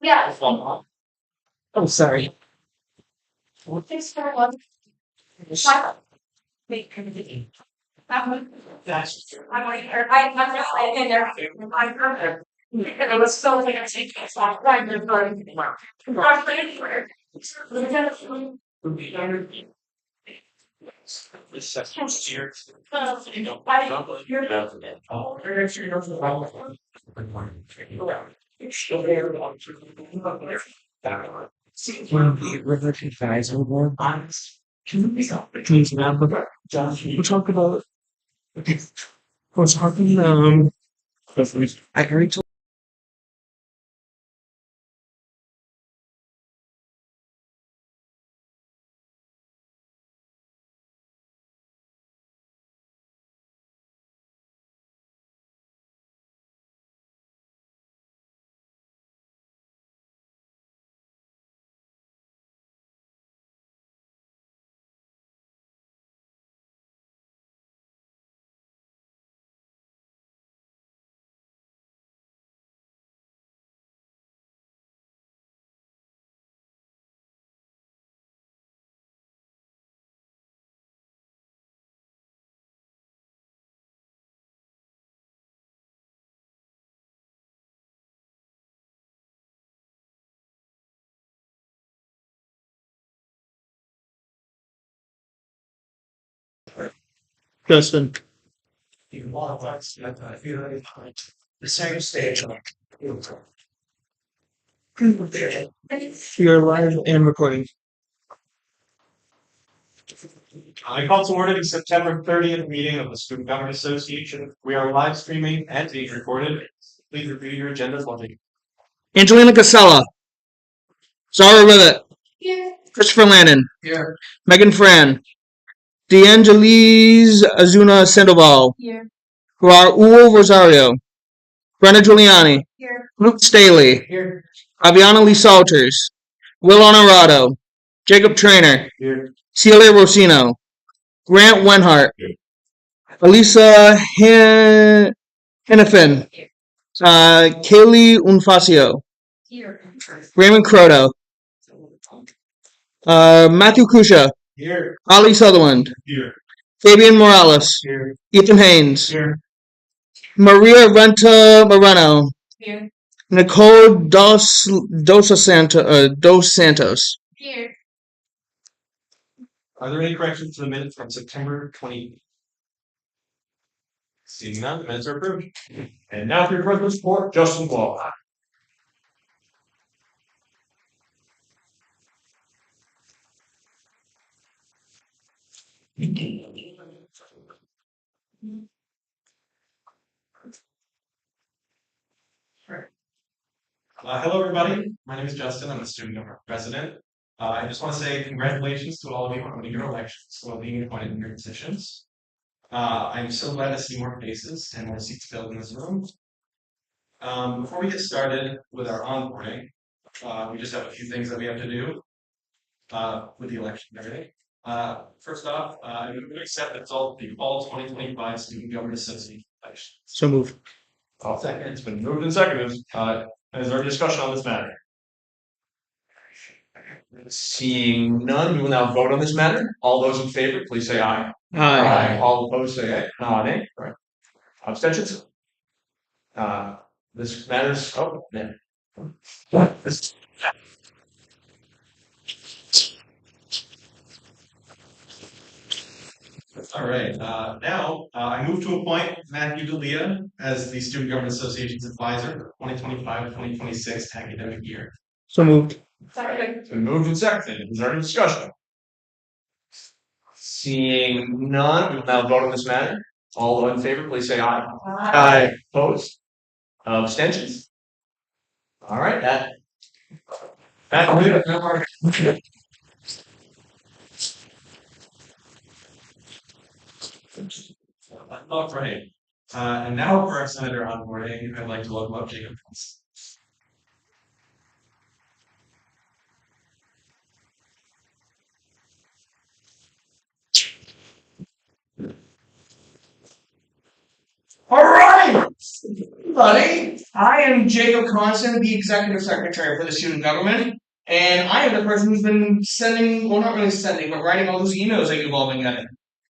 Yeah. I'm sorry. I was so like I think it's not right. There's not anywhere. The River Advisory Board. Please, remember, we'll talk about. We're talking. I already told. Justin. The same stage. You're live and recording. I call to order the September 30th meeting of the Student Government Association. We are live streaming and being recorded. Please review your agendas while taking. Angelina Casella. Zara Rivet. Here. Christopher Lannon. Here. Megan Fran. DeAngelis Azuna Sandoval. Here. Raul Rosario. Brenna Giuliani. Here. Luke Staley. Here. Aviana Lee Salters. Will Honorado. Jacob Trainer. Here. Celia Rosino. Grant Wenhart. Here. Elisa Hennepin. Kaylee Unfacio. Here. Raymond Croto. Matthew Kusha. Here. Ali Sutherland. Here. Fabian Morales. Here. Ethan Haynes. Here. Maria Renta Moreno. Here. Nicole Dos Santos. Here. Are there any corrections to the minutes from September 20th? Seeing none, the minutes are approved. And now for your president's report, Justin Wall. Hello, everybody. My name is Justin. I'm a student government president. I just want to say congratulations to all of you on winning your elections, while being appointed in your positions. I'm so glad to see more faces and more seats filled in this room. Before we get started with our onboarding, we just have a few things that we have to do with the election and everything. First off, I'm going to accept the fall 2025 Student Government Association election. So moved. I'll second. It's been moved and seconded. Is there discussion on this matter? Seeing none, we will now vote on this matter. All those in favor, please say aye. Aye. All opposed, say aye. Nay. Right. Abstentions? This matters. Oh, man. This. All right. Now, I move to appoint Matthew D'Elia as the Student Government Association's advisor for 2025-2026 academic year. So moved. Second. It's been moved and seconded. Is there any discussion? Seeing none, we will now vote on this matter. All in favor, please say aye. Aye. Opposed? Abstentions? All right, that All right. And now for our senator onboarding, I'd like to welcome up Jacob. All right, buddy. I am Jacob Constant, the Executive Secretary for the Student Government, and I am the person who's been sending, well, not really sending, but writing all those emails that you've all been getting.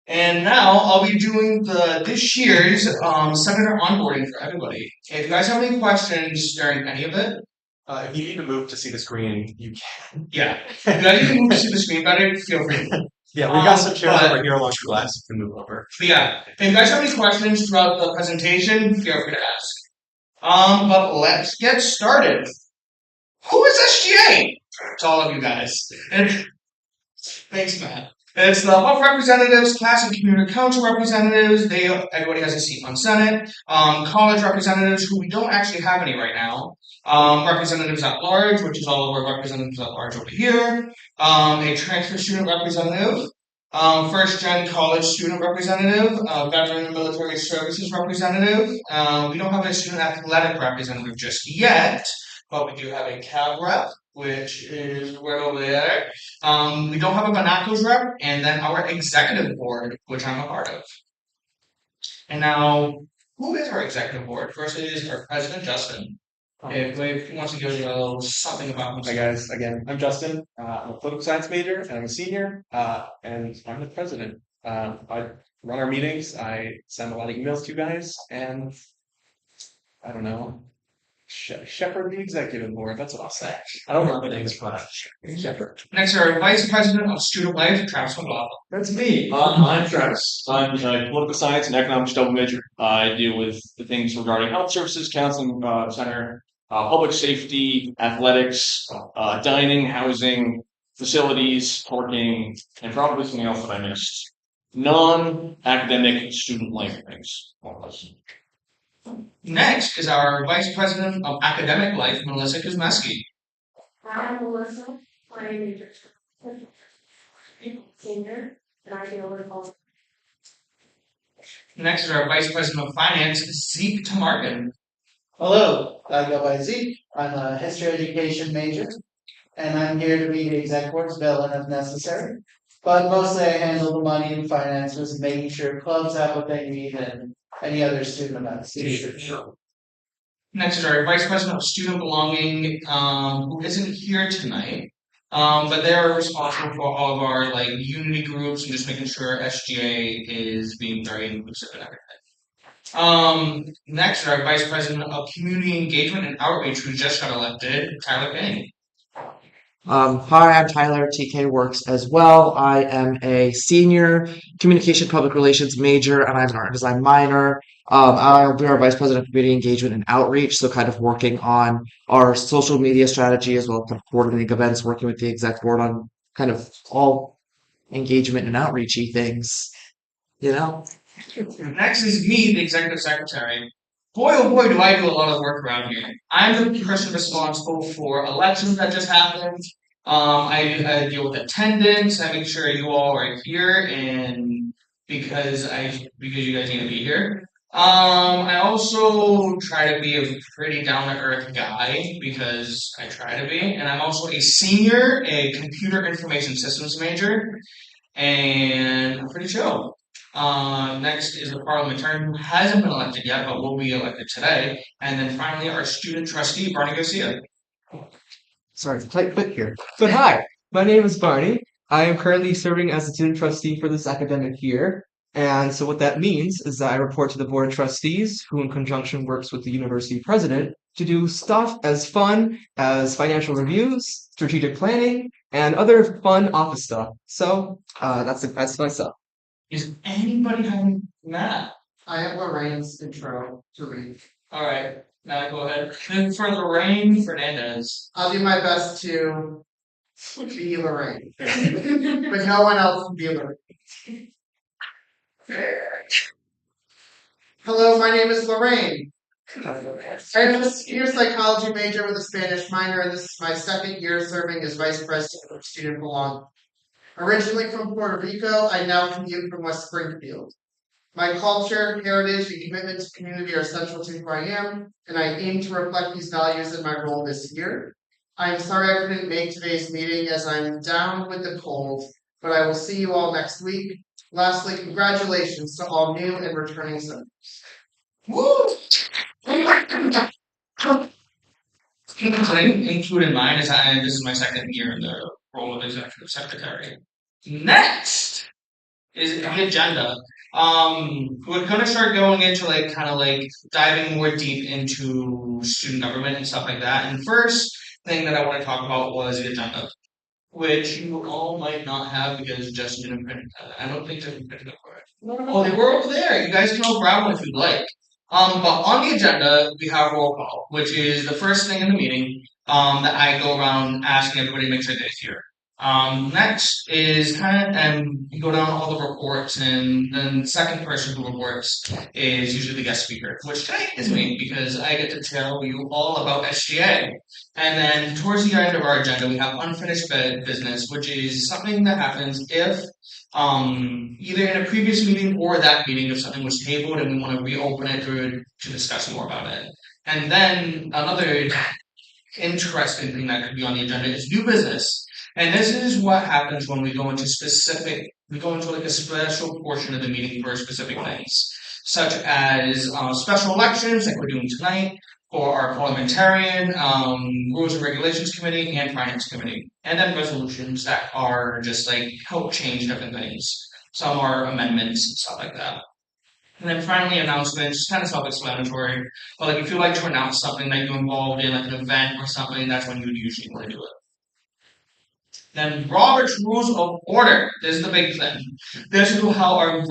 And now I'll be doing this year's Senator onboarding for everybody. If you guys have any questions during any of it, If you need to move to see the screen, you can. yeah, if you guys need to move to see the screen better, feel free. Yeah, we got some chairs but- over here along the glass. You can move over. But yeah, if you guys have any questions throughout the presentation, feel free to ask. But let's get started. Who is SGA? To all of you guys. Thanks, Matt. It's the House representatives, class and community council representatives. Everybody has a seat on Senate. College representatives, who we don't actually have any right now. Representatives at large, which is all of our representatives at large over here. A transfer student representative. First gen college student representative, veteran and military services representative. We don't have a student athletic representative just yet, but we do have a CAB rep, which is right over there. We don't have a Bonacos rep, and then our executive board, which I'm a part of. And now, who is our executive board? First is our president, Justin. If he wants to give you a little something about himself. Hi guys, again, I'm Justin. I'm a political science major and I'm a senior, and I'm the president. I run our meetings, I send a lot of emails to you guys, and I don't know, shepherd the executive board. That's what I'll say. I don't remember things, but shepherd. Next, our vice president of student life, Travis McLaughlin. That's me. I'm Travis. I'm a political science and economics double major. I deal with the things regarding health services, counseling center, public safety, athletics, dining, housing, facilities, parking, and probably something else that I missed. Non-academic student life things. Next is our vice president of academic life, Melissa Kuzmeski. I'm Melissa, my major senior, and I deal with all. Next is our vice president of finance, Zeke Tamarkin. Hello, I go by Zeke. I'm a history education major, and I'm here to be the exec board's villain if necessary. But mostly I handle the money and finances, making sure clubs have what they need and any other student events. Next is our vice president of student belonging, who isn't here tonight. But they're responsible for all of our unity groups and just making sure SGA is being very inclusive and everything. Next, our Vice President of Community Engagement and Outreach, who just got elected, Tyler Payne. Hi, I'm Tyler. TK works as well. I am a senior communication public relations major, and I'm an art design minor. I'll be our vice president of community engagement and outreach, so kind of working on our social media strategy as well as coordinating events, working with the exec board on kind of all engagement and outreachy things. You know. Next is me, the executive secretary. Boy, oh boy, do I do a lot of work around here. I'm the person responsible for elections that just happened. I deal with attendance. I make sure you all are here, and because you guys need to be here. I also try to be a pretty down to earth guy because I try to be, and I'm also a senior, a computer information systems major, and I'm pretty chill. Next is a parliamentarian who hasn't been elected yet, but will be elected today. And then finally, our student trustee, Barney Garcia. Sorry, tight fit here. But hi, my name is Barney. I am currently serving as the student trustee for this academic year. And so what that means is that I report to the board of trustees, who in conjunction works with the university president, to do stuff as fun as financial reviews, strategic planning, and other fun office stuff. So that's myself. Is anybody having Matt? I have Lorraine's intro to read. All right, Matt, go ahead. Then for Lorraine Fernandez. I'll do my best to be Lorraine, but no one else can be Lorraine. Hello, my name is Lorraine. I'm a senior psychology major with a Spanish minor, and this is my second year serving as vice president of Student Belonging. Originally from Puerto Rico, I now commute from West Springfield. My culture, heritage, and commitment to community are central to who I am, and I aim to reflect these values in my role this year. I'm sorry I couldn't make today's meeting as I'm down with the cold, but I will see you all next week. Lastly, congratulations to all new and returning members. Woo! Include in mind is this is my second year in the role of executive secretary. Next is the agenda. We're gonna start going into diving more deep into student government and stuff like that. And first thing that I want to talk about was the agenda, which you all might not have because Justin didn't print it. I don't think they printed it for it. Oh, they were over there. You guys can all grab one if you'd like. But on the agenda, we have roll call, which is the first thing in the meeting that I go around asking everybody to make sure they're here. Next is you go down all the reports, and then the second person who reports is usually the guest speaker, which today is me because I get to tell you all about SGA. And then towards the end of our agenda, we have unfinished business, which is something that happens if either in a previous meeting or that meeting, if something was tabled and we want to reopen it to discuss more about it. And then another interesting thing that could be on the agenda is new business. And this is what happens when we go into like a special portion of the meeting for specific things, such as special elections like we're doing tonight, for our parliamentarian, rules and regulations committee, and finance committee, and then resolutions that are just like help change different things. Some are amendments and stuff like that. And then finally, announcements, kind of self-explanatory. But like if you like to announce something that you're involved in, like an event or something, that's when you would usually want to do it. Then Robert's Rules of Order. This is the big thing. This is how our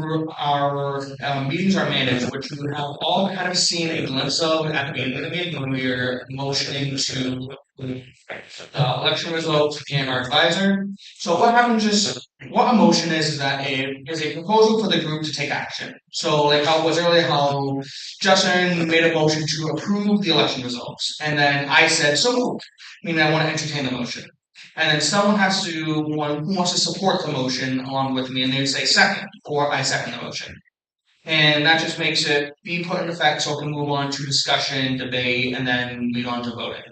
meetings are managed, which you have all kind of seen a glimpse of at the beginning of the meeting when we are motioning to the election results and our advisor. So what happens is, what a motion is that is a proposal for the group to take action. So like how it was earlier, how Justin made a motion to approve the election results. And then I said, so moved, meaning I want to entertain the motion. And then someone has to, who wants to support the motion along with me, and they would say second, or I second the motion. And that just makes it be put in effect so we can move on to discussion, debate, and then lead on to voting.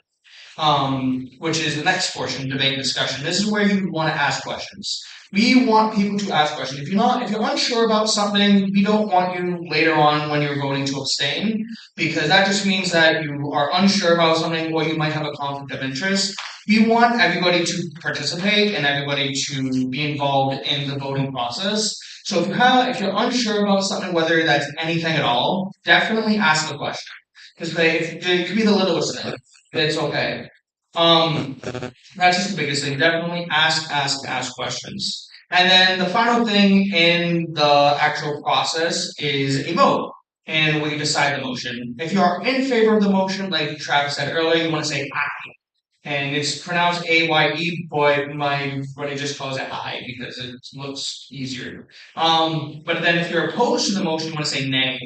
Which is the next portion, debate and discussion. This is where you want to ask questions. We want people to ask questions. If you're unsure about something, we don't want you later on when you're voting to abstain, because that just means that you are unsure about something or you might have a conflict of interest. We want everybody to participate and everybody to be involved in the voting process. So if you're unsure about something, whether that's anything at all, definitely ask a question. Because it could be the littlest thing. It's okay. That's just the biggest thing. Definitely ask questions. And then the final thing in the actual process is a vote. And we decide the motion. If you are in favor of the motion, like Travis said earlier, you want to say aye. And it's pronounced A-Y-E, but everybody just calls it I because it looks easier. But then if you're opposed to the motion, you want to say nay.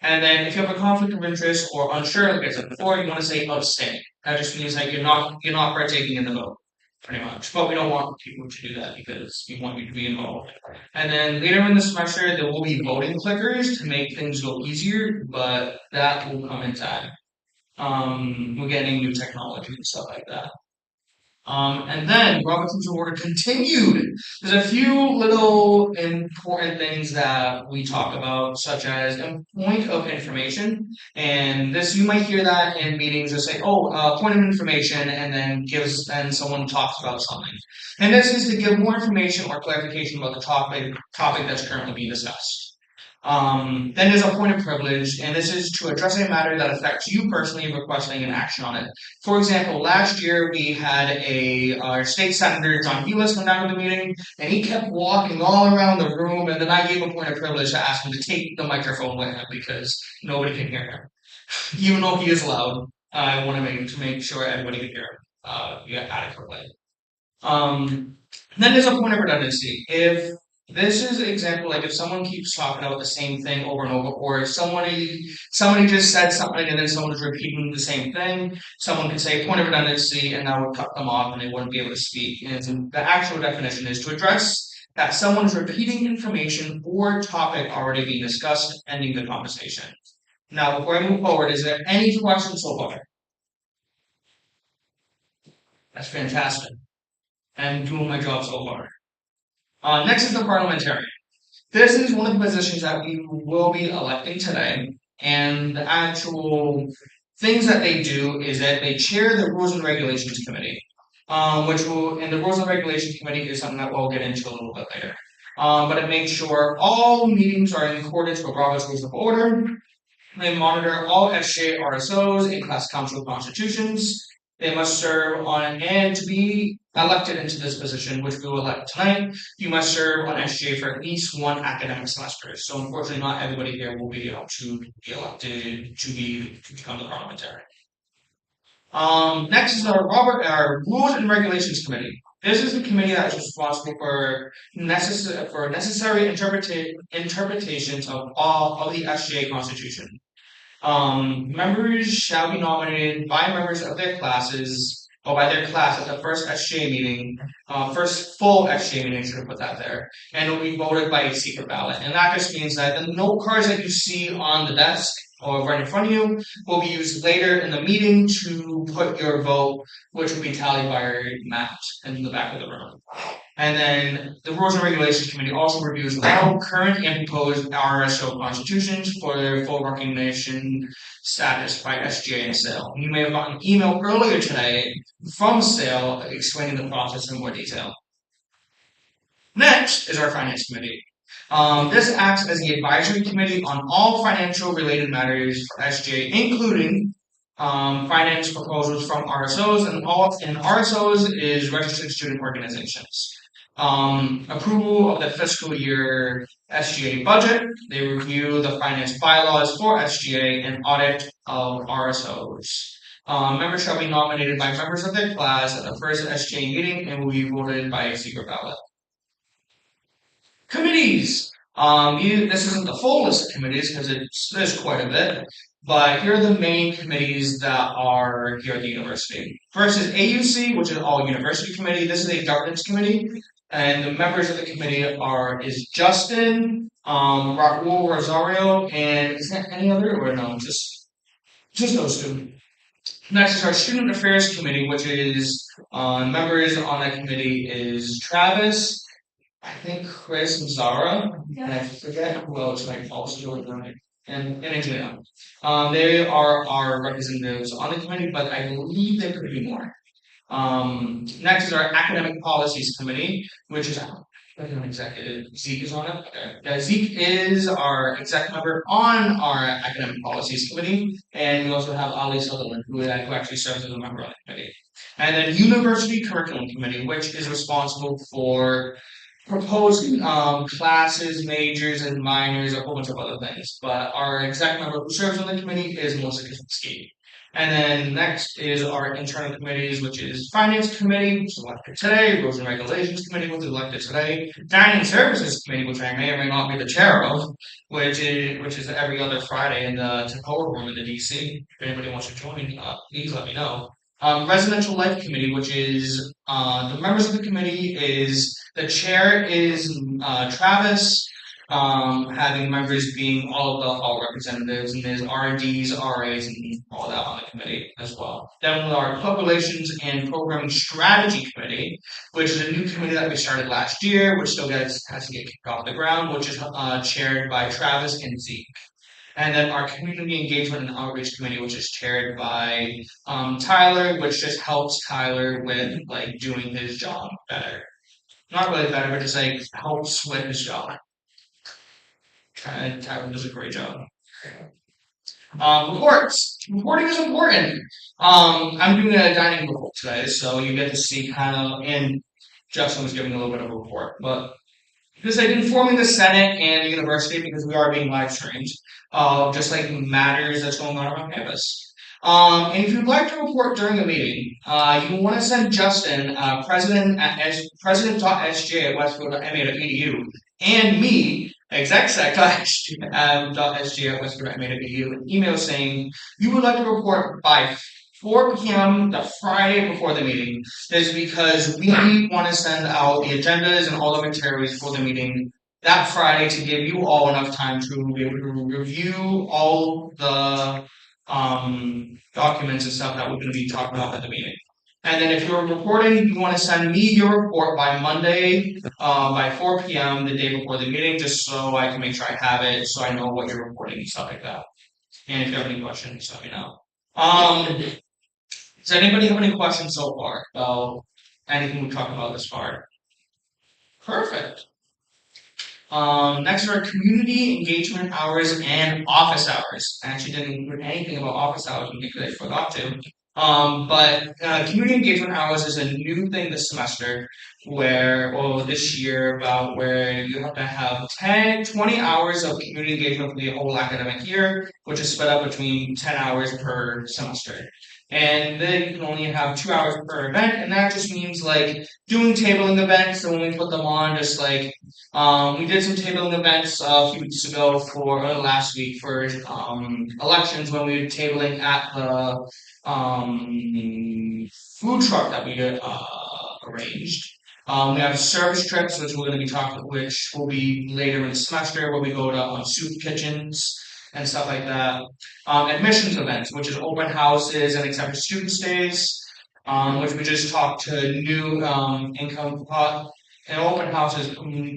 And then if you have a conflict of interest or unsure, like I said before, you want to say abstain. That just means that you're not partaking in the vote, pretty much. But we don't want people to do that because we want you to be involved. And then later in the semester, there will be voting clickers to make things go easier, but that will come in time. We're getting new technology and stuff like that. And then Robert's Rules of Order continued. There's a few little important things that we talk about, such as a point of information. And this, you might hear that in meetings, they say, point of information, and then someone talks about something. And this is to give more information or clarification about the topic that's currently being discussed. Then there's a point of privilege, and this is to address a matter that affects you personally requesting an action on it. For example, last year we had our state senator, John Hewlett, come down to the meeting, and he kept walking all around the room, and then I gave a point of privilege to ask him to take the microphone with him because nobody can hear him. Even though he is loud, I want to make sure everybody can hear him adequately. Then there's a point of redundancy. If This is an example, like if someone keeps talking about the same thing over and over, or if somebody just said something and then someone is repeating the same thing, someone could say point of redundancy and that would cut them off and they wouldn't be able to speak. And the actual definition is to address that someone is repeating information or topic already being discussed, ending the conversation. Now, before I move forward, is there any questions so far? That's fantastic. I'm doing my job so far. Next is the parliamentarian. This is one of the positions that we will be electing today, and the actual things that they do is that they chair the Rules and Regulations Committee, and the Rules and Regulations Committee is something that we'll get into a little bit later. But it makes sure all meetings are in accordance with Robert's Rules of Order. They monitor all SJ RSOs and class council constitutions. They must serve on, and to be elected into this position, which we will elect tonight, you must serve on SJ for at least one academic semester. So unfortunately, not everybody here will be able to be elected to become the parliamentarian. Next is our Rules and Regulations Committee. This is the committee that is responsible for necessary interpretations of all of the SGA Constitution. Members shall be nominated by members of their classes or by their class at the first SGA meeting, first full SGA meeting, should have put that there, and it will be voted by a secret ballot. And that just means that the note cards that you see on the desk or right in front of you will be used later in the meeting to put your vote, which will be tallied by Matt in the back of the room. And then the Rules and Regulations Committee also reviews all current and proposed RSO constitutions for their full recognition status by SGA and SAIL. You may have gotten an email earlier today from SAIL explaining the process in more detail. Next is our Finance Committee. This acts as the advisory committee on all financial related matters for SGA, including finance proposals from RSOs, and RSOs is registered student organizations. Approval of the fiscal year SGA budget. They review the finance bylaws for SGA and audit of RSOs. Members shall be nominated by members of their class at the first SGA meeting and will be voted by a secret ballot. Committees. This isn't the full list of committees because there's quite a bit, but here are the main committees that are here at the university. First is AUC, which is all university committee. This is a governance committee, and the members of the committee is Justin, Raul Rosario, and is there any other or no? Just those two. Next is our Student Affairs Committee, which is members on that committee is Travis, I think Chris and Zara, and I forget who else might also join, and Angelina. They are our representatives on the committee, but I believe there could be more. Next is our Academic Policies Committee, which is executive. Zeke is on it. Okay. Zeke is our exec member on our Academic Policies Committee, and we also have Ali Sutherland, who actually serves as a member on the committee. And then University Curriculum Committee, which is responsible for proposing classes, majors, and minors, a whole bunch of other things. But our exec member who serves on the committee is Melissa Kaczynski. And then next is our internal committees, which is Finance Committee, which is elected today, Rules and Regulations Committee, which is elected today, Dining Services Committee, which I may or may not be the chair of, which is every other Friday in the Tacoma room in the DC. If anybody wants to join, please let me know. Residential Life Committee, which is the members of the committee is the chair is Travis, having members being all of the hall representatives, and there's R&Ds, RAs, and all that on the committee as well. Then with our Club Relations and Programming Strategy Committee, which is a new committee that we started last year, which still has to get kicked off the ground, which is chaired by Travis and Zeke. And then our Community Engagement and Outreach Committee, which is chaired by Tyler, which just helps Tyler with like doing his job better. Not really better, but just like helps with his job. Tyler does a great job. Reports. Reporting is important. I'm doing a dining report today, so you get to see kind of, and Justin was giving a little bit of a report, but because I've been informing the Senate and the university because we are being live streamed, just like matters that's going on around campus. And if you'd like to report during the meeting, you want to send Justin, president.sj@westfield.ma.edu, and me, exec.sg@western made an email saying you would like to report by 4 p.m. the Friday before the meeting. This is because we want to send out the agendas and all the materials for the meeting that Friday to give you all enough time to be able to review all the documents and stuff that we're going to be talking about at the meeting. And then if you're reporting, you want to send me your report by Monday, by 4 p.m. the day before the meeting, just so I can make sure I have it, so I know what you're reporting and stuff like that. And if you have any questions, let me know. Does anybody have any questions so far about anything we talked about this far? Perfect. Next are community engagement hours and office hours. I actually didn't include anything about office hours because I forgot to. But community engagement hours is a new thing this semester this year, about where you have to have 20 hours of community engagement for the whole academic year, which is split up between 10 hours per semester. And then you can only have 2 hours per event, and that just means like doing tabling events. So when we put them on, just like we did some tabling events a few weeks ago last week for elections, when we were tabling at the food truck that we arranged. We have service trips, which which will be later in the semester, where we go to soup kitchens and stuff like that. Admissions events, which is open houses and accepted student stays, which we just talked to new income and open houses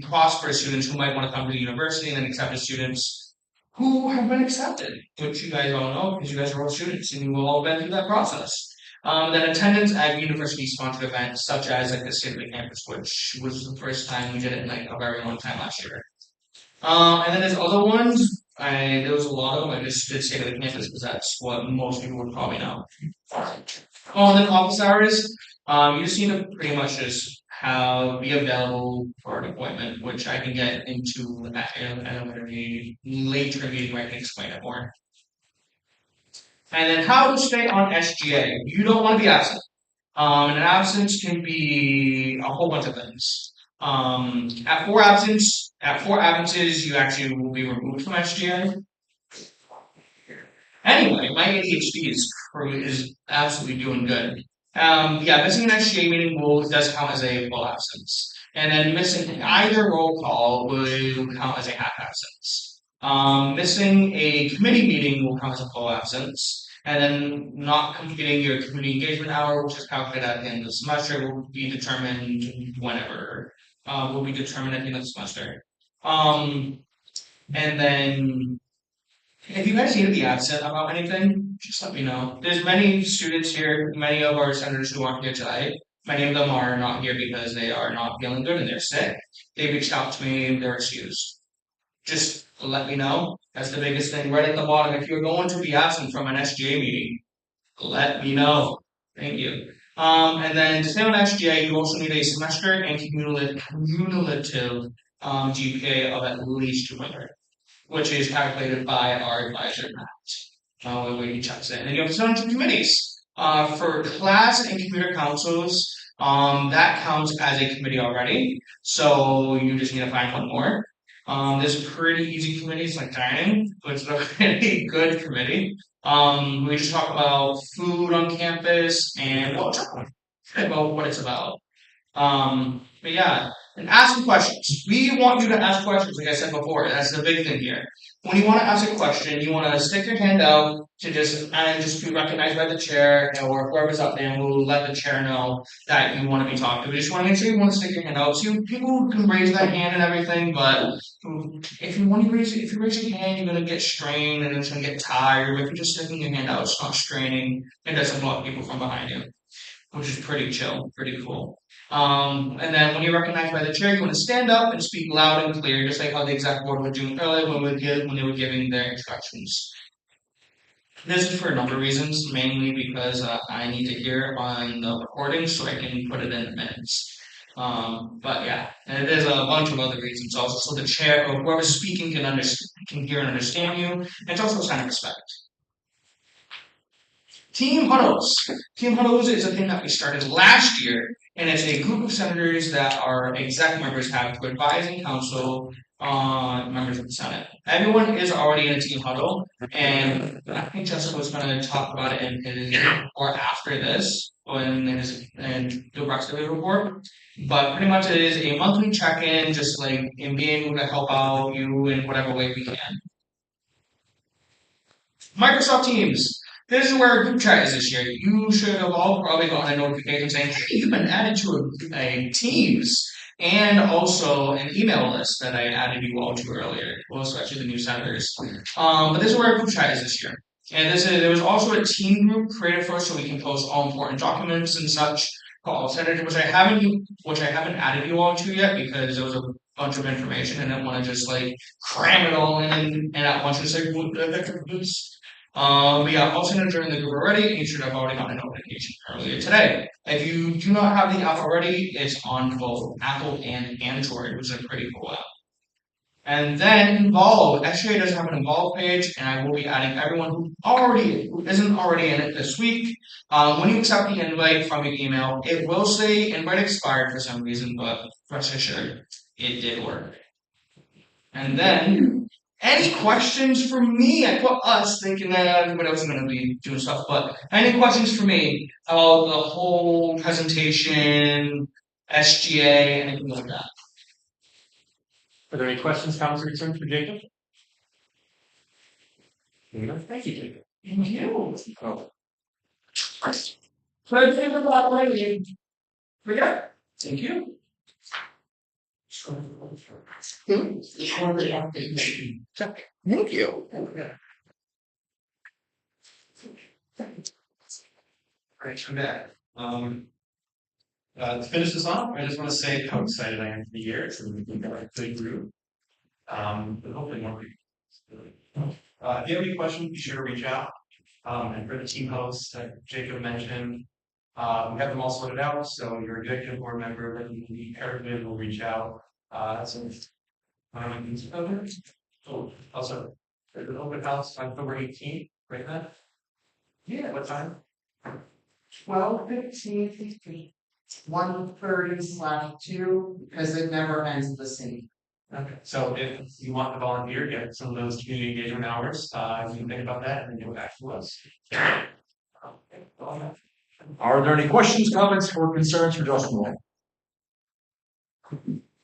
prosperous students who might want to come to the university, and then accepted students who have been accepted, which you guys all know because you guys are all students and you've all been through that process. Then attendance at university-sponsored events, such as like the State of the Campus, which was the first time we did it in like a very long time last year. And then there's other ones. There was a lot of them. I just did State of the Campus because that's what most people would probably know. Oh, and then office hours. You just need to pretty much just be available for an appointment, which I can get into in a very later meeting where I can explain it more. And then how to stay on SGA. You don't want to be absent. And an absence can be a whole bunch of things. At four absences, you actually will be removed from SGA. Anyway, my ADHD is absolutely doing good. Missing an SGA meeting does count as a full absence. And then missing either roll call will count as a half absence. Missing a committee meeting will count as a full absence. And then not completing your community engagement hour, which is calculated at the end of the semester, will be determined whenever. Will be determined at the end of the semester. And then if you guys need to be absent about anything, just let me know. There's many students here, many of our senators who aren't here tonight. Many of them are not here because they are not feeling good and they're sick. They reached out to me, they're excused. Just let me know. That's the biggest thing right at the bottom. If you're going to be absent from an SGA meeting, let me know. Thank you. And then to stay on SGA, you also need a semester and cumulative GPA of at least 200, which is calculated by our advisor, Matt, when he checks in. And you have to to committees. For class and computer councils, that counts as a committee already. So you just need to find one more. There's pretty easy committees like dining, which is a pretty good committee. We just talk about food on campus and about what it's about. But yeah, and ask questions. We want you to ask questions, like I said before. That's the big thing here. When you want to ask a question, you want to stick your hand out to just be recognized by the chair or whoever's up there, and we'll let the chair know that you want to be talked to. We just want to make sure you want to stick your hand out. So people can raise that hand and everything, but if you raise your hand, you're gonna get strained and it's gonna get tired. If you're just sticking your hand out, it's not straining. It doesn't block people from behind you, which is pretty chill, pretty cool. And then when you're recognized by the chair, you want to stand up and speak loud and clear, just like how the exec board was doing earlier when they were giving their instructions. This is for a number of reasons, mainly because I need to hear it on the recording so I can put it in the minutes. But yeah, and there's a bunch of other reasons also. So the chair or whoever's speaking can hear and understand you. And it's also a sign of respect. Team huddles. Team huddles is a thing that we started last year, and it's a group of senators that are exec members have to advise and counsel on members of the Senate. Everyone is already in a team huddle, and I think Jessica was going to talk about it in his or after this, or in his and the rest of his report. But pretty much it is a monthly check-in, just like in being able to help out you in whatever way we can. Microsoft Teams. This is where our group chat is this year. You should have all probably gotten a notification saying, hey, you've been added to a Teams and also an email list that I added you all to earlier. Well, especially the new senators. But this is where our group chat is this year. And there was also a team group created for us so we can post all important documents and such for all senators, which I haven't added you all to yet because there was a bunch of information and I didn't want to just like cram it all in and at once and say but yeah, also during the group already, and you should have already gotten a notification earlier today. If you do not have the app already, it's on both Apple and Android, which is a pretty cool app. And then Involve. SGA does have an Involve page, and I will be adding everyone who isn't already in it this week. When you accept the invite from your email, it will say invite expired for some reason, but rest assured, it did work. And then any questions for me? I put us thinking that everybody else is going to be doing stuff, but any questions for me about the whole presentation, SGA, anything like that? Are there any questions, comments, or concerns for Jacob? Thank you, Jacob. Thank you. Oh, So it's in about lady. Yeah. Thank you. Thank you. Great, I'm back. To finish this off, I just want to say how excited I am for the year. It's a good group. But hopefully more people. If you have any questions, be sure to reach out. And for the team hosts that Jacob mentioned, we have them all sorted out. So your executive board member that you can be paired with will reach out. Also, there's an open house October 18th, right now? Yeah, what time? 12:15, 1:30/2, because it never ends the same. Okay, so if you want to volunteer, get some of those community engagement hours, you can think about that and then get back to us. Are there any questions, comments, or concerns for Justin?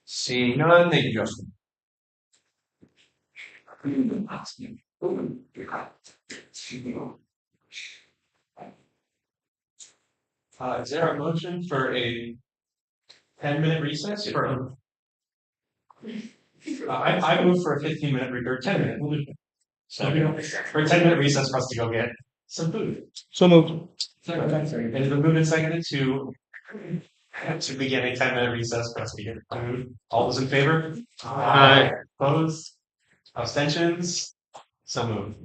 Seeing none, thank you, Justin. Is there a motion for a 10-minute recess? I move for a 15-minute or 10-minute. So for a 10-minute recess for us to go get some food. So moved. It has been moved and seconded to begin a 10-minute recess for us to get food. All those in favor? Aye. Opposed? Abstentions? So moved.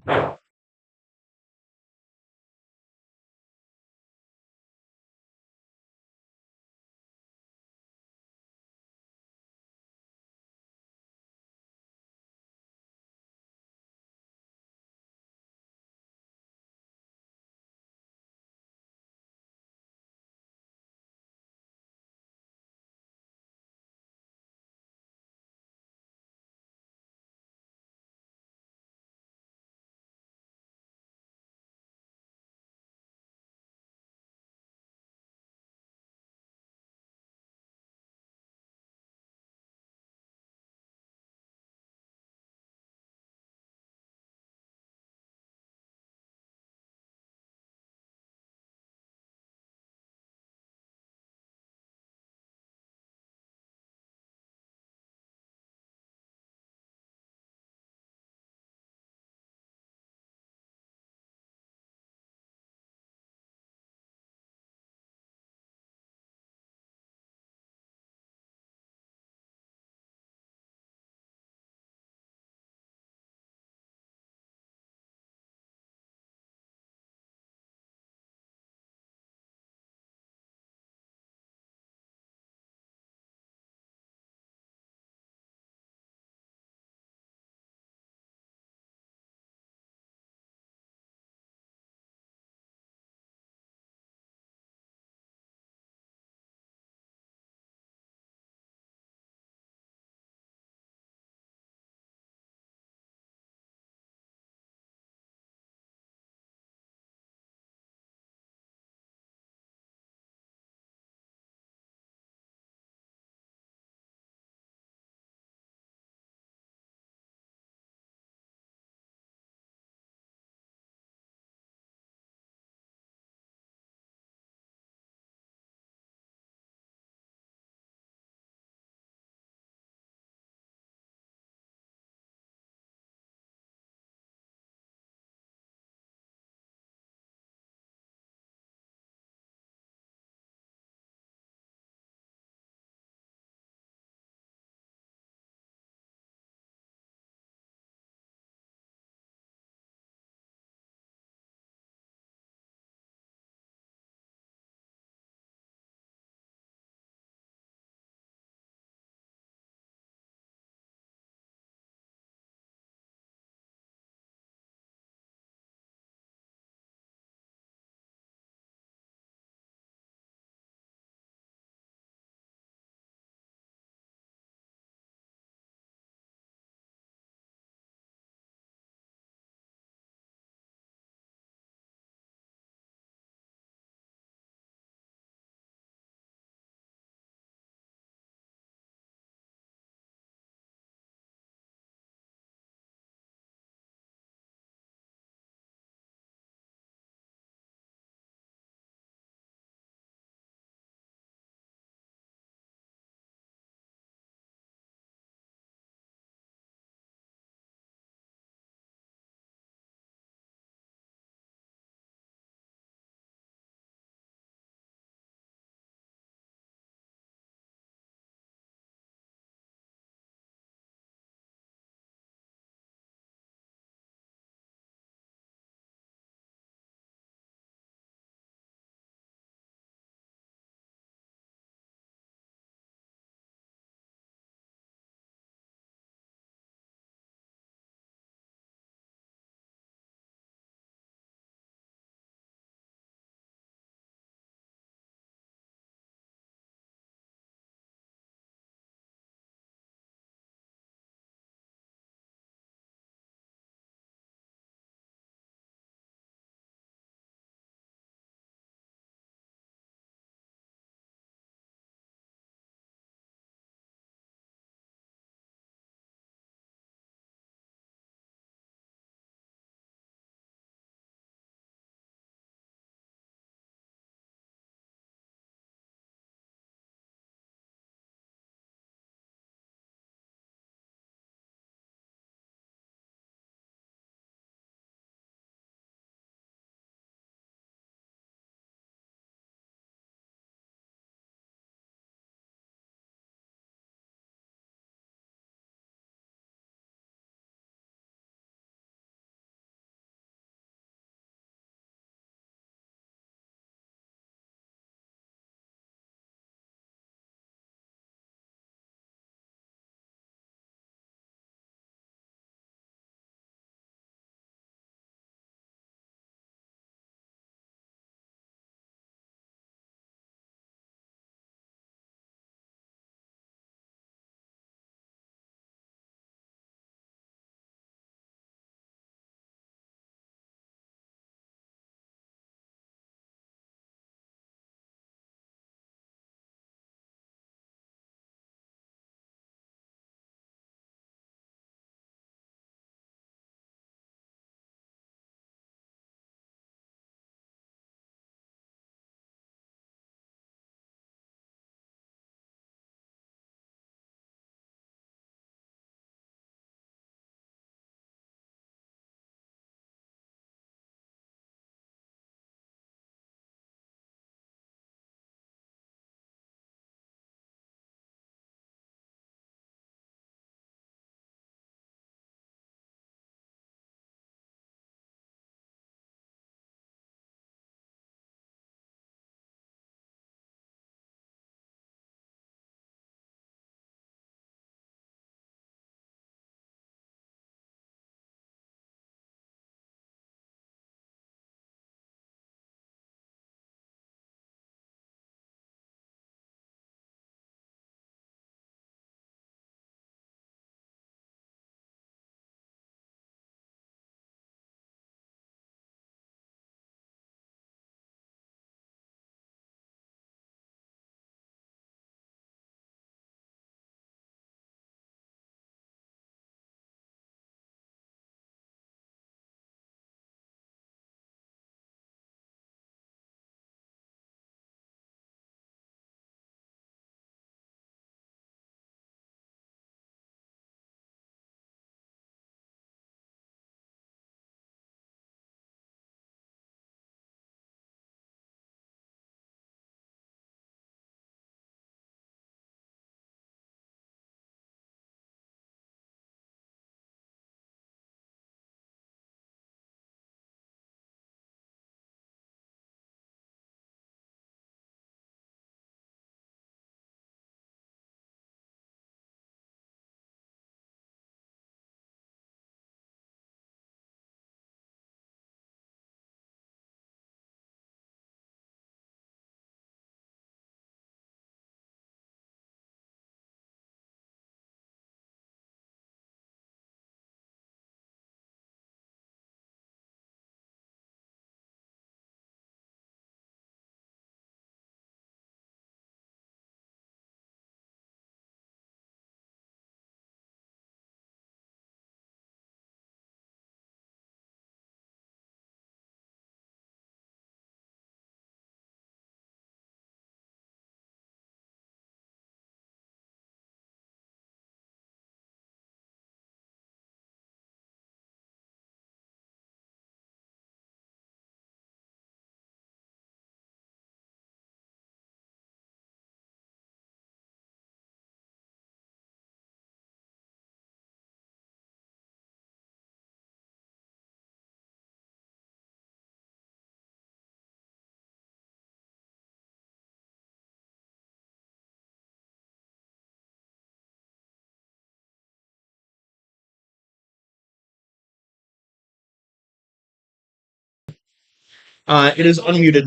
It is unmuted.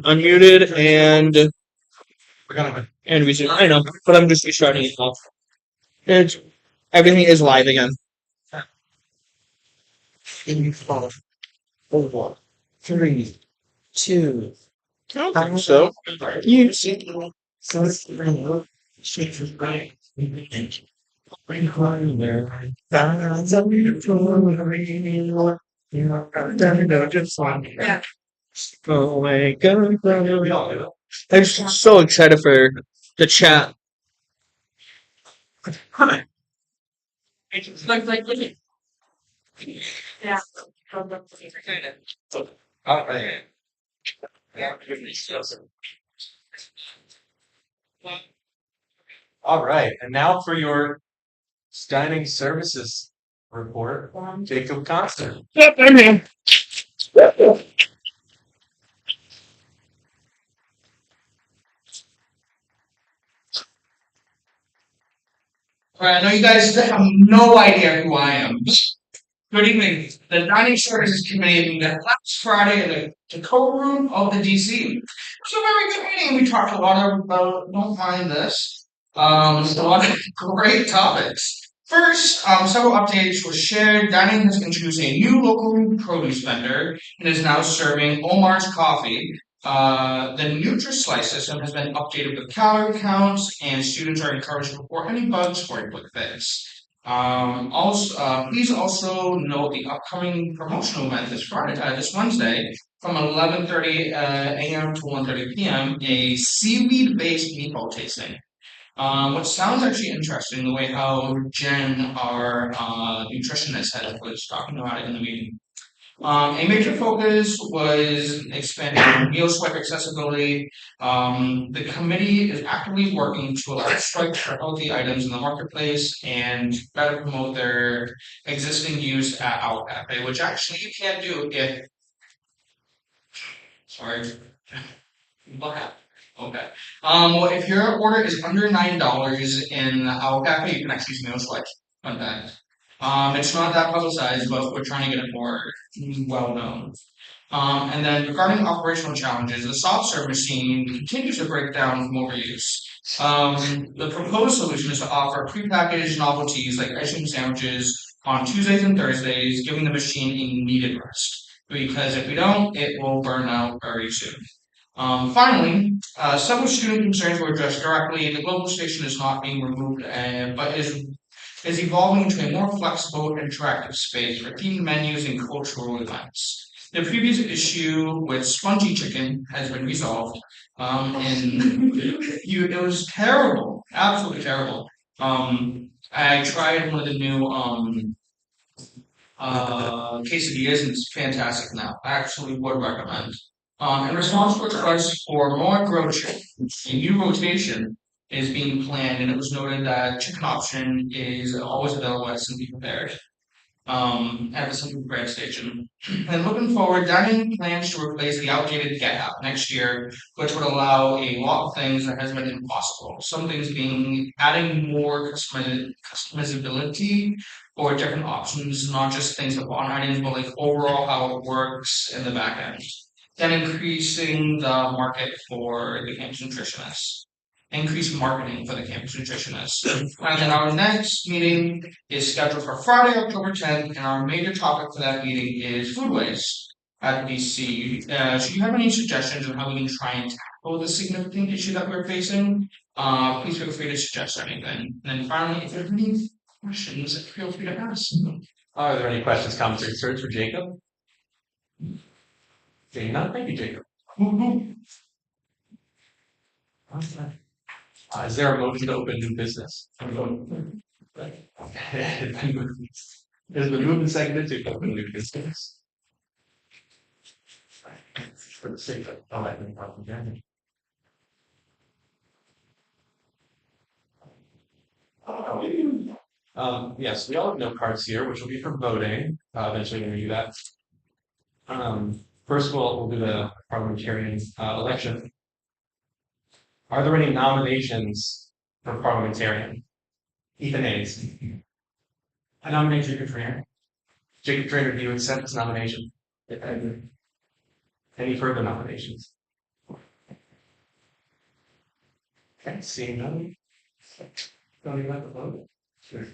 Unmuted We're gonna. and resume. I know, but I'm just restarting it off. It's everything is live again. 5, 4, 3, 2. I don't think so. You see, so it's right. Yeah. Oh my god. We all do. I'm just so excited for the chat. It's like, yeah. All right. All right, and now for your dining services report, Jacob Constant. Yep, I'm here. Alright, I know you guys have no idea who I am. Good evening. The Dining Services Committee met last Friday in the Tacoma Room of the DC. It was a very good meeting. We talked a lot about, don't mind this, a lot of great topics. First, several updates were shared. Dining has introduced a new local produce vendor and is now serving Omar's Coffee. The Nutri-Slice system has been updated with calorie counts, and students are encouraged to report any bugs for a quick fix. Please also note the upcoming promotional event this Wednesday from 11:30 a.m. to 1:30 p.m. A seaweed-based meatball tasting. What sounds actually interesting, the way how Jen, our nutritionist, was talking about it in the meeting. A major focus was expanding meal swipe accessibility. The committee is actively working to allow strikes for healthy items in the marketplace and better promote their existing use at our cafe, which actually you can't do if. Sorry. What happened? Okay. Well, if your order is under $9 in our cafe, you can actually use meal swipe. Fun fact. It's not that publicized, but we're trying to get it more well known. And then regarding operational challenges, the soft serve machine continues to break down from overuse. The proposed solution is to offer prepackaged novelties like ice cream sandwiches on Tuesdays and Thursdays, giving the machine a needed rest. Because if we don't, it will burn out very soon. Finally, several student concerns were addressed directly. The global station is not being removed, but is evolving into a more flexible, interactive space for themed menus and cultural events. The previous issue with spongy chicken has been resolved, and it was terrible, absolutely terrible. I tried one of the new quesadillas, and it's fantastic now. I actually would recommend. In response to requests for more grilled chicken, a new rotation is being planned, and it was noted that chicken option is always available at Simply Prepared at the Simply Prepared station. And looking forward, dining plans to replace the outdated Get App next year, which would allow a lot of things that has been impossible. Some things being adding more customizability or different options, not just things that on items, but like overall how it works in the back end. Then increasing the market for the campus nutritionists. Increase marketing for the campus nutritionists. And then our next meeting is scheduled for Friday, October 10th, and our major topic for that meeting is food waste at BC. So you have any suggestions on how we can try and tackle the significant issue that we're facing? Please feel free to suggest anything. And then finally, if there's any questions, feel free to ask. Are there any questions, comments, or concerns for Jacob? Seeing none, thank you, Jacob. Is there a motion to open new business? It's been moved and seconded to open new business. For the sake of, I'll let them talk again. Yes, we all have note cards here, which will be for voting. Eventually, we're going to do that. First of all, we'll do the parliamentarian election. Are there any nominations for parliamentarian? Ethan Hayes. I nominate Jacob Trainer. Jacob Trainer, do you accept this nomination? Any further nominations? Okay, seeing none. Don't even have to vote. Sure.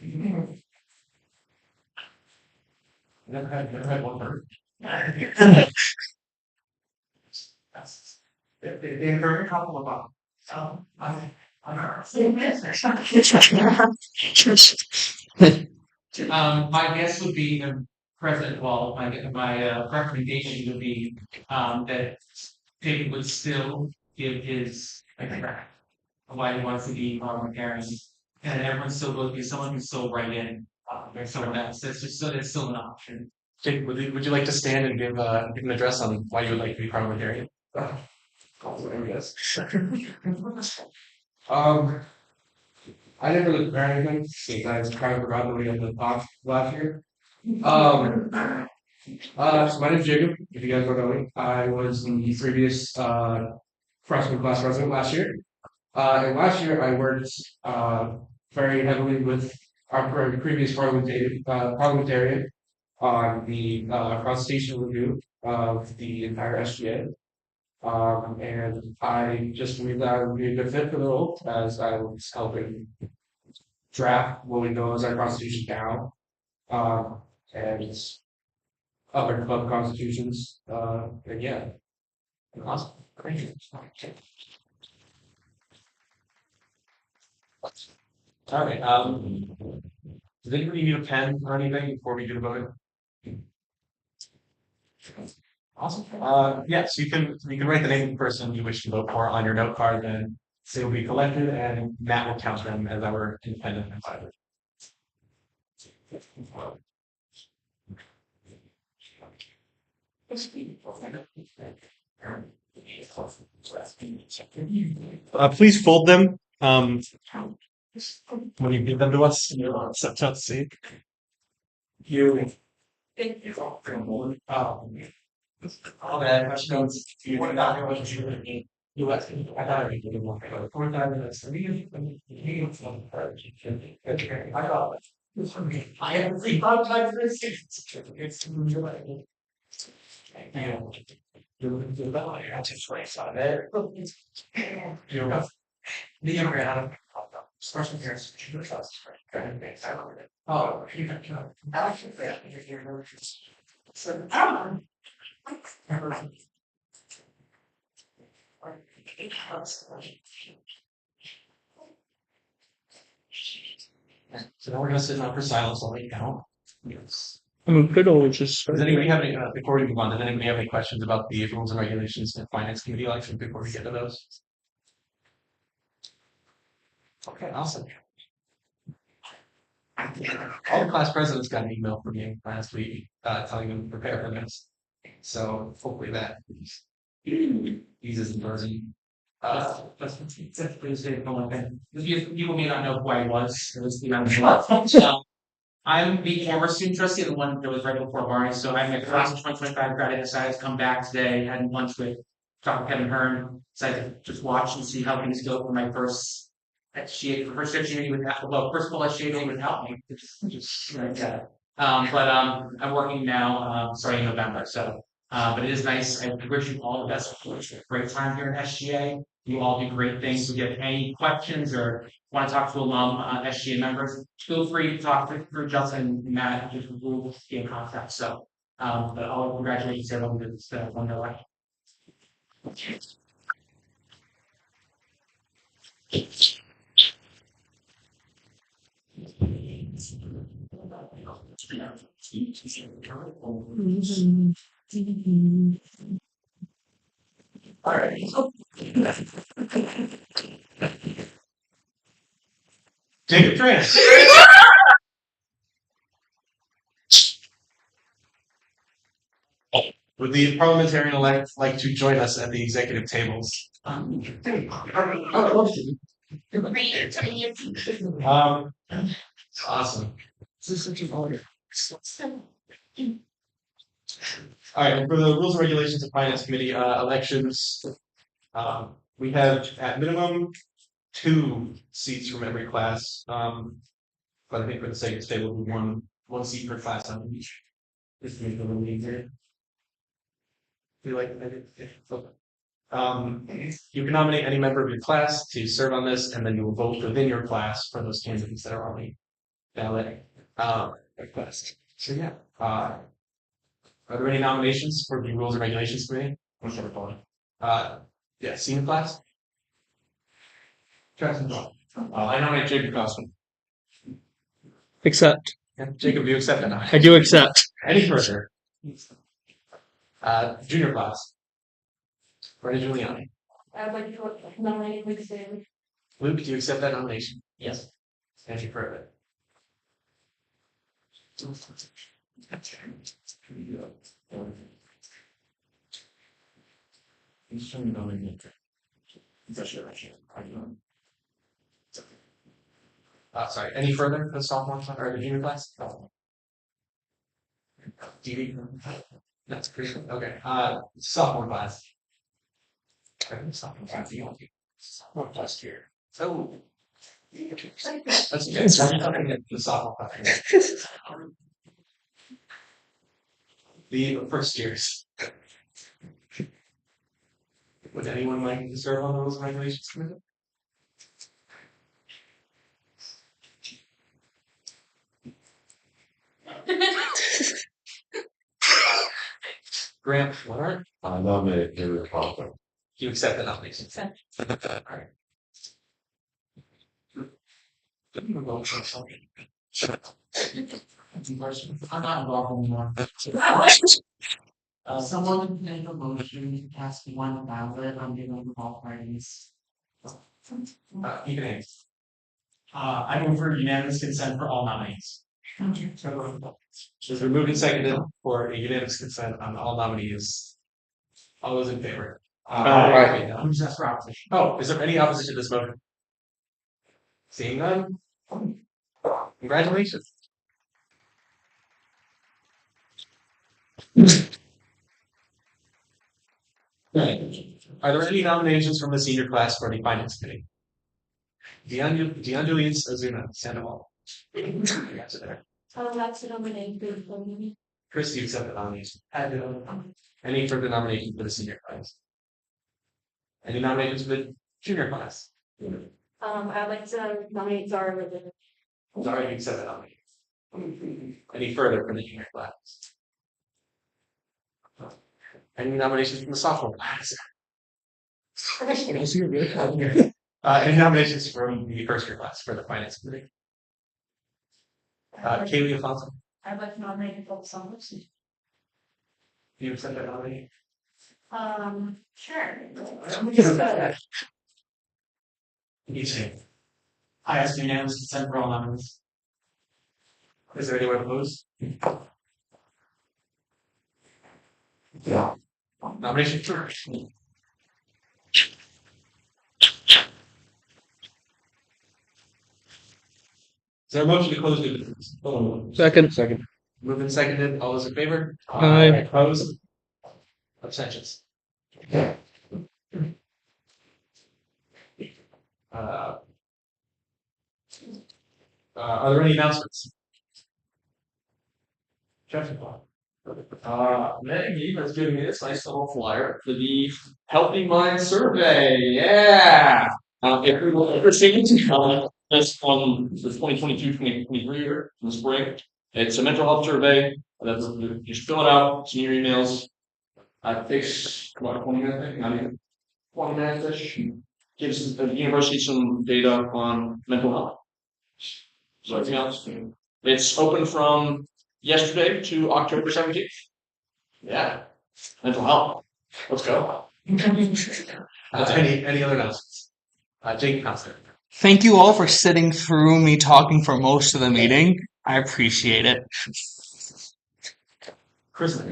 Never had one heard. They encourage a couple of them. So I'm my guess would be the president, well, my recommendation would be, that David would still give his, like, why he wants to be parliamentarian. And everyone still would be someone who's still write in, or someone else, that's just, so that's still an option. Jake, would you like to stand and give an address on why you would like to be parliamentarian? Yes. I didn't really prepare anything because I kind of forgot that we had the talk last year. So my name is Jacob. If you guys don't know me, I was the previous freshman class president last year. And last year I worked very heavily with our previous parliamentarian on the constitutional review of the entire SGA. And I just believe that I would be a good fit for the role as I was helping draft what we know as our constitution now, and other club constitutions. And yeah, awesome. Great. All right. Does anybody need a pen or anything before we do the voting? Awesome. Yes, you can write the name of the person you wish to vote for on your note card, then they will be collected, and Matt will count them as our independent advisor. Please fold them. When you give them to us, so to see. You. All that questions. You want to know what you need. You asked me. I thought I did one. 4,000. I got it. I have 3,000 for this. It's I just race on it. You're rough. The immigrant out of special parents. Oh, you got Alex. So, so now we're gonna sit down for silence while we count. Yes. Good old just. Does anybody have any, before we move on, does anybody have any questions about the rules and regulations and finance committee election before we get to those? Okay, awesome. All the class presidents got an email from me last week, telling them to prepare for this. So hopefully that eases the burden. People may not know who I was. I'm the former student trustee, the one that was right before Barney. So I'm a class of 2025 grad. I decided to come back today, had lunch with Dr. Kevin Hearn, decided to just watch and see how things go for my first SGA meeting with first of all, SGA meeting without me, just like that. I'm working now, starting in November. So, but it is nice. I wish you all the best. Great time here at SGA. You all do great things. If you have any questions or want to talk to alum SGA members, feel free to talk through Justin and Matt. Just we'll be in contact. So, but all congratulations to everyone that's won their life. All right. Jacob Trance. Would the parliamentarian-elect like to join us at the executive tables? Awesome. This is such an honor. All right, for the rules and regulations of finance committee elections, we have at minimum 2 seats from every class. But I think for the sake of today, we'll do one seat per class on each. Just to make it a little easier. You like you can nominate any member of your class to serve on this, and then you will vote within your class for those candidates that are on the ballot request. So yeah, are there any nominations for the Rules and Regulations Committee? What's that called? Yeah, senior class. I nominate Jacob Costin. Accept. Yeah, Jacob, do you accept that I nomination? do accept. Any further? Junior class. Brenda Giuliani. I'd like to nominate Luke Stanley. Luke, do you accept that nomination? Yes. Thank you for it. Sorry, any further for the sophomore class or the junior class? DD? That's great. Okay, sophomore class. Sophomore class, sophomore class here. So. That's good. So we're talking about the sophomore class. The first years. Would anyone like to serve on those regulations committee? Graham, what are? I nominate Gary Crawford. You accept the nomination? Accept. Alright. I'm not involved anymore. Someone made a motion to cast one ballot on the all parties. You can answer. I move for unanimous consent for all nominees. It's been moved and seconded for a unanimous consent on all nominees. All those in favor? Aye. Who's that for opposition? Oh, is there any opposition to this motion? Seeing none? Congratulations. Are there any nominations from the senior class for the finance committee? DeAngelis Azuna, Sandoval. That's there. I'd like to nominate Luke Stanley. Chris, do you accept the nomination? I do. Any further nominations for the senior class? Any nominations for the junior class? I'd like to nominate Zara Ribbon. Sorry, you accept the nomination. Any further for the junior class? Any nominations from the sophomore class? Any nominations from the first year class for the finance committee? Kaylee Alfonso, I'd like to nominate Philip Summers. do you accept that nomination? Sure. You say. I ask unanimous consent for all nominees. Is there anyone opposed? Nomination first. Is there a motion to close the business? Second. Moved and seconded. All those in favor? Aye. Opposed? Abstentions? Are there any announcements? Jeff? Maggie has given me this nice little flyer for the Healthy Mind Survey. Yeah. If we will ever see it, that's from the 2022-2023 year in the spring. It's a mental health survey. That's, you just fill it out, it's in your emails. It takes about 20 minutes, I think, not even 20 minutes-ish. Gives the university some data on mental health. So anything else? It's open from yesterday to October 17th. Yeah. Mental health. Let's go. Any other announcements? Jake Constant. Thank you all for sitting through me talking for most of the meeting. I appreciate it. Chris.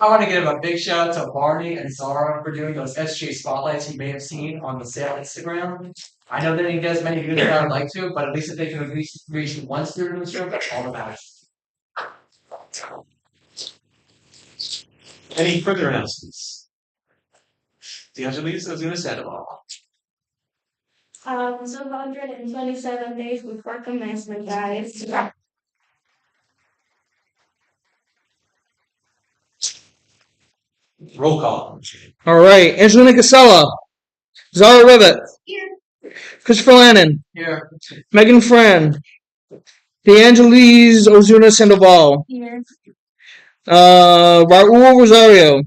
I want to give a big shout out to Barney and Zara for doing those SGA spotlights you may have seen on the sale Instagram. I know they didn't get as many views as I would like to, but at least if they can reach one student in this room, that's all that matters. Any further announcements? DeAngelis Azuna Sandoval. 227 days before commencement, guys. Roll call. All right. Angelina Casella. Zara Rivet. Christopher Lannon. Here. Megan Fran. DeAngelis Ozuna Sandoval. Raul Rosario.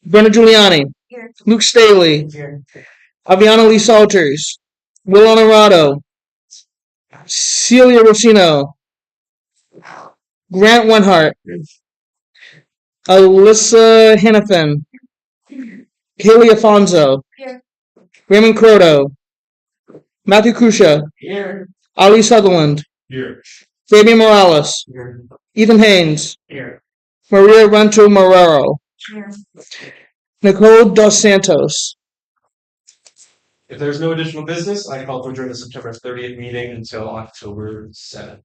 Brenda Giuliani. Luke Staley. Aviana Lee Salters. Will Honorado. Celia Rosino. Grant Wenhart. Alyssa Hannafin. Haley Afonso. Raymond Croto. Matthew Kusha. Here. Ali Sutherland. Here. Fabian Morales. Ethan Haynes. Here. Maria Rancho Marrero. Nicole Dos Santos. If there's no additional business, I call to adjourn the September 30th meeting until October 7th.